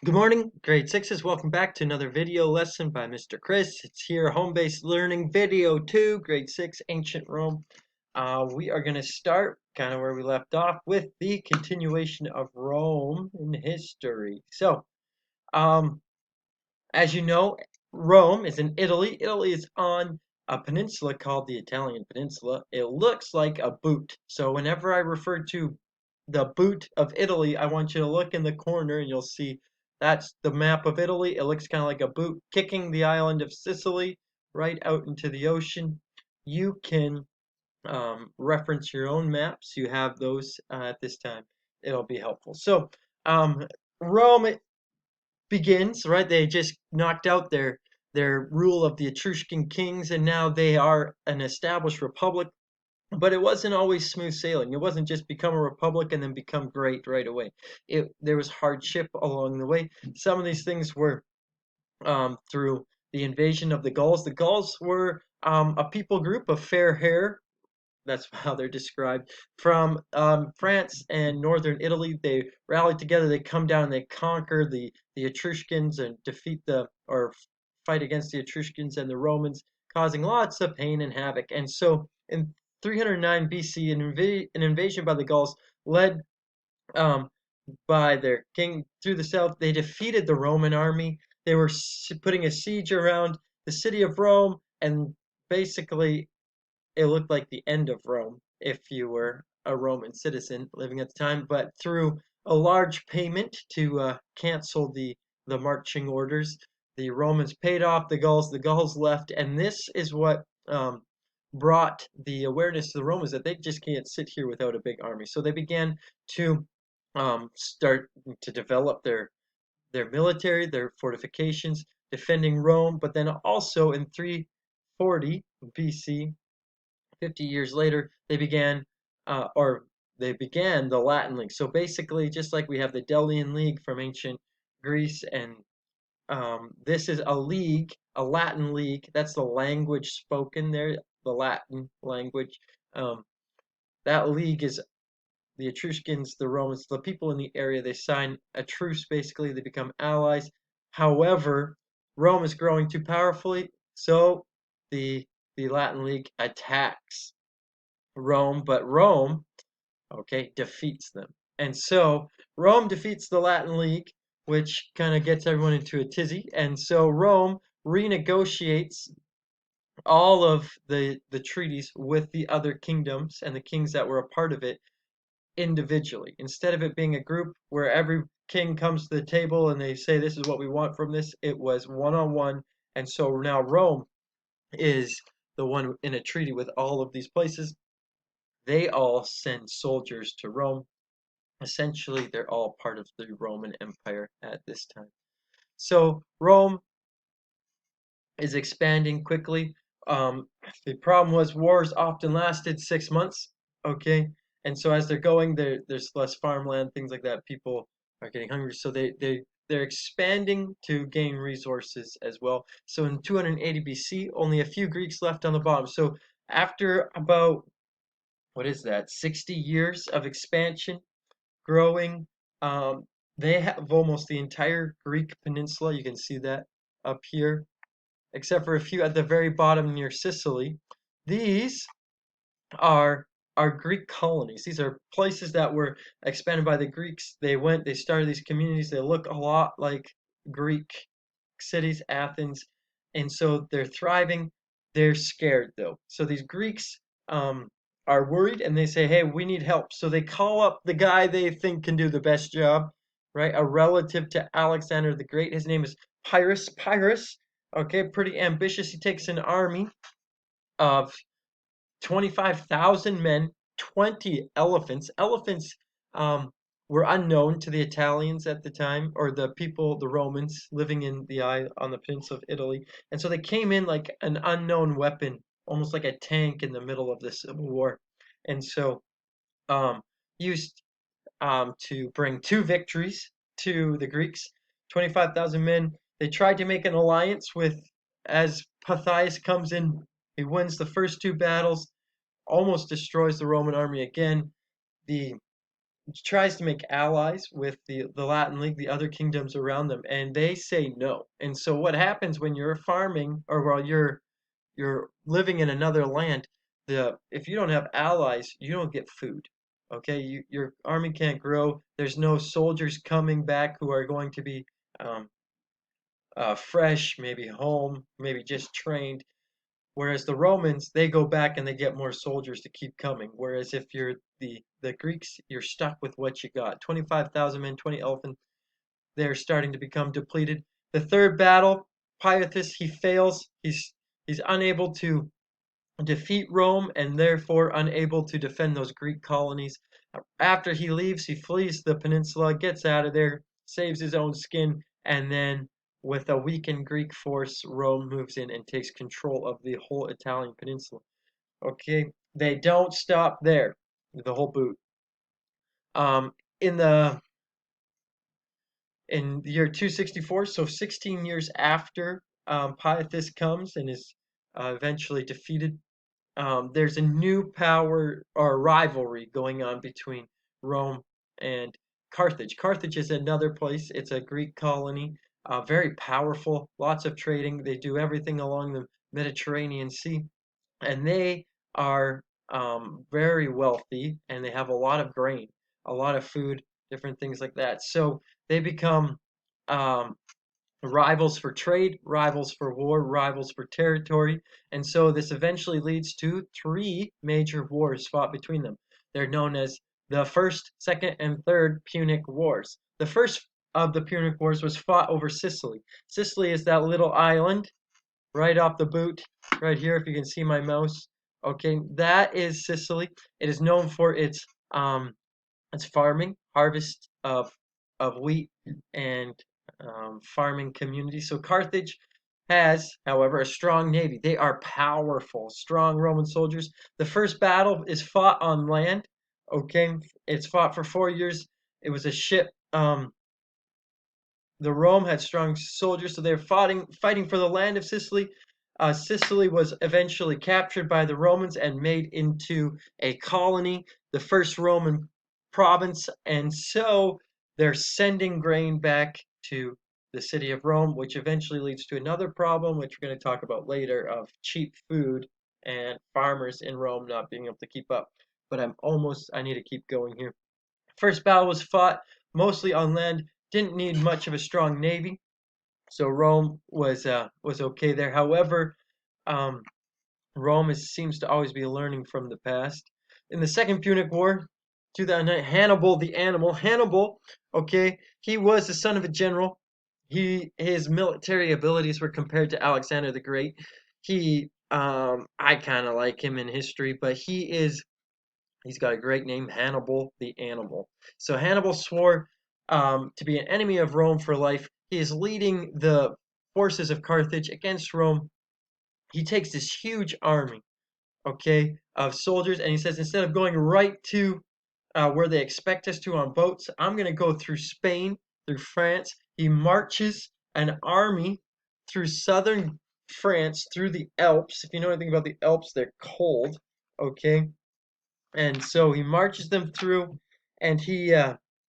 Good morning, grade sixes. Welcome back to another video lesson by Mr. Chris. It's here, home-based learning video 2, grade 6, ancient Rome. We are going to start kind of where we left off with the continuation of Rome in history. So, as you know, Rome is in Italy. Italy is on a peninsula called the Italian Peninsula. It looks like a boot. So whenever I refer to the boot of Italy, I want you to look in the corner and you'll see that's the map of Italy. It looks kind of like a boot kicking the island of Sicily right out into the ocean. You can reference your own maps. You have those at this time. It'll be helpful. So, Rome begins, right? They just knocked out their rule of the Etruscan kings, and now they are an established republic. But it wasn't always smooth sailing. It wasn't just become a republic and then become great right away. There was hardship along the way. Some of these things were through the invasion of the Gauls. The Gauls were a people group of fair hair, that's how they're described, from France and northern Italy. They rally together, they come down, and they conquer the Etruscans and defeat or fight against the Etruscans and the Romans, causing lots of pain and havoc. And so in 309 BC, an invasion by the Gauls led um, by their king through the south. They defeated the Roman army. They were putting a siege around the city of Rome, and basically it looked like the end of Rome if you were a Roman citizen living at the time. But through a large payment to cancel the marching orders, the Romans paid off the Gauls left, and this is what brought the awareness to the Romans that they just can't sit here without a big army. So they began to start to develop their military, their fortifications, defending Rome, but then also in 340 BC, 50 years later, they began the Latin League. So basically, just like we have the Delian League from ancient Greece, and this is a league, a Latin league. That's the language spoken there, the Latin language. Um, that league is the Etruscans, the Romans, the people in the area. They sign a truce, basically. They become allies. However, Rome is growing too powerfully, so the the Latin League attacks Rome, but Rome, okay, defeats them. And so Rome defeats the Latin League, which kind of gets everyone into a tizzy. And so Rome renegotiates all of the treaties with the other kingdoms and the kings that were a part of it individually. Instead of it being a group where every king comes to the table and they say, this is what we want from this, it was one on one. And so now Rome is the one in a treaty with all of these places. They all send soldiers to Rome. Essentially, they're all part of the Roman Empire at this time. So Rome is expanding quickly. The problem was wars often lasted 6 months. Okay, and so as they're going, there's less farmland, things like that. People are getting hungry, so they're expanding to gain resources as well. So in 280 BC, only a few Greeks left on the bottom. So after about, what is that, 60 years of expansion, growing. Um, they have almost the entire Greek peninsula. You can see that up here, except for a few at the very bottom near Sicily. These are Greek colonies. These are places that were expanded by the Greeks. They started these communities. They look a lot like Greek cities, Athens, and so they're thriving. They're scared though. So these Greeks are worried and they say, "Hey, we need help." So they call up the guy they think can do the best job, right? A relative to Alexander the Great. His name is Pyrrhus. Pyrrhus, okay, pretty ambitious. He takes an army of 25,000 men, 20 elephants. Elephants um, were unknown to the Italians at the time, or the people, the Romans living in on the peninsula of Italy. And so they came in like an unknown weapon, almost like a tank in the middle of the Civil War. And so um, used to bring two victories to the Greeks, 25,000 men. They tried to make an alliance with, as Pythias comes in, he wins the first two battles, almost destroys the Roman army again. The tries to make allies with the Latin League, the other kingdoms around them, and they say no. And so what happens when you're farming or while you're living in another land, the if you don't have allies, you don't get food. Okay, your army can't grow. There's no soldiers coming back who are going to be um, fresh, maybe home, maybe just trained. Whereas the Romans, they go back and they get more soldiers to keep coming. Whereas if you're the Greeks, you're stuck with what you got. 25,000 men, 20 elephants. They're starting to become depleted. The third battle, Pyathus, he fails. He's unable to defeat Rome and therefore unable to defend those Greek colonies. After he leaves, he flees the peninsula, gets out of there, saves his own skin, and then with a weakened Greek force, Rome moves in and takes control of the whole Italian peninsula. Okay, they don't stop there, the whole boot. Um, in the year 264, so 16 years after Pyathus comes and is eventually defeated, there's a new power or rivalry going on between Rome and Carthage. Carthage is another place. It's a Greek colony, very powerful, lots of trading. They do everything along the Mediterranean Sea, and they are very wealthy, and they have a lot of grain, a lot of food, different things like that. So they become um, rivals for trade, rivals for war, rivals for territory, and so this eventually leads to three major wars fought between them. They're known as the First, Second, and Third Punic Wars. The first of the Punic Wars was fought over Sicily. Sicily is that little island right off the boot, right here, if you can see my mouse. Okay, that is Sicily. It is known for its farming, harvest of wheat, and farming communities. So Carthage has, however, a strong navy. They are powerful, strong Roman soldiers. The first battle is fought on land. Okay, it's fought for 4 years. It was a ship. The Rome had strong soldiers, so they were fighting for the land of Sicily. Sicily was eventually captured by the Romans and made into a colony, the first Roman province, and so they're sending grain back to the city of Rome, which eventually leads to another problem, which we're going to talk about later, of cheap food and farmers in Rome not being able to keep up. But I need to keep going here. First battle was fought mostly on land, didn't need much of a strong navy, so Rome was okay there. However, um, seems to always be learning from the past. In the Second Punic War, 2009, Hannibal the Animal. Hannibal, okay, he was the son of a general. His military abilities were compared to Alexander the Great. I kind of like him in history, but he's got a great name, Hannibal the Animal. So Hannibal swore to be an enemy of Rome for life. He is leading the forces of Carthage against Rome. He takes this huge army, okay, of soldiers, and he says instead of going right to where they expect us to on boats, I'm going to go through Spain, through France. He marches an army through southern France, through the Alps. If you know anything about the Alps, they're cold, okay? And so he marches them through, and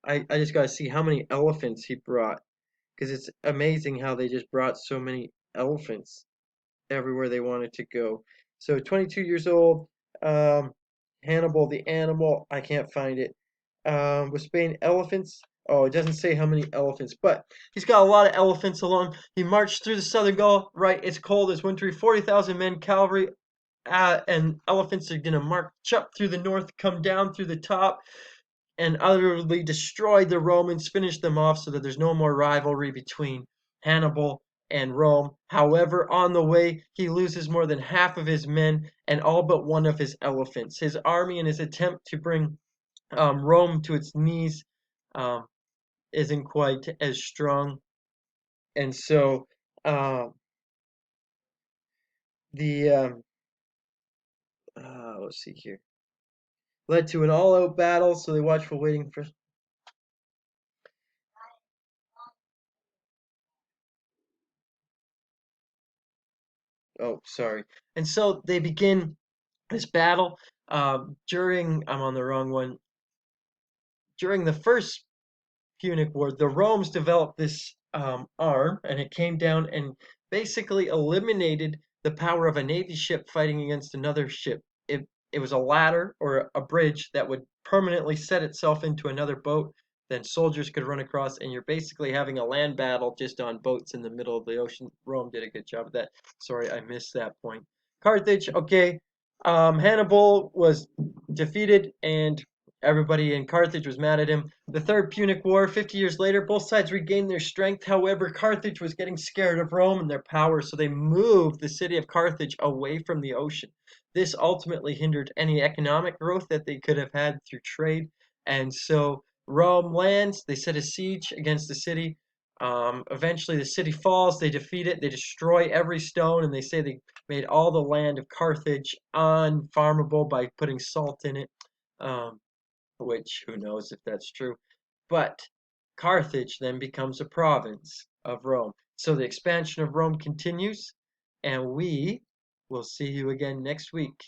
I just got to see how many elephants he brought, because it's amazing how they just brought so many elephants everywhere they wanted to go. So 22 years old, um, Hannibal the Animal, I can't find it. Was Spain elephants? Oh, it doesn't say how many elephants, but he's got a lot of elephants along. He marched through the southern Gaul, right? It's cold, it's wintry. 40,000 men, cavalry, and elephants are going to march up through the north, come down through the top, and utterly destroy the Romans, finish them off so that there's no more rivalry between Hannibal and Rome. However, on the way, he loses more than half of his men and all but one of his elephants. His army, in his attempt to bring Rome to its knees, um, isn't quite as strong. And so uh, the let's see here, led to an all-out battle. So they watch for waiting for. Oh, sorry. And so they begin this battle during. I'm on the wrong one. during the first Punic War, the Romans developed this arm, and it came down and basically eliminated the power of a navy ship fighting against another ship. It was a ladder or a bridge that would permanently set itself into another boat. Then soldiers could run across, and you're basically having a land battle just on boats in the middle of the ocean. Rome did a good job of that. Sorry, I missed that point. Carthage, okay. Hannibal was defeated, and everybody in Carthage was mad at him. The Third Punic War, 50 years later, both sides regained their strength. However, Carthage was getting scared of Rome and their power, so they moved the city of Carthage away from the ocean. This ultimately hindered any economic growth that they could have had through trade. And so Rome lands, they set a siege against the city. Eventually, the city falls, they defeat it, they destroy every stone, and they say they made all the land of Carthage unfarmable by putting salt in it. Um, which who knows if that's true. But Carthage then becomes a province of Rome. So the expansion of Rome continues, and we will see you again next week.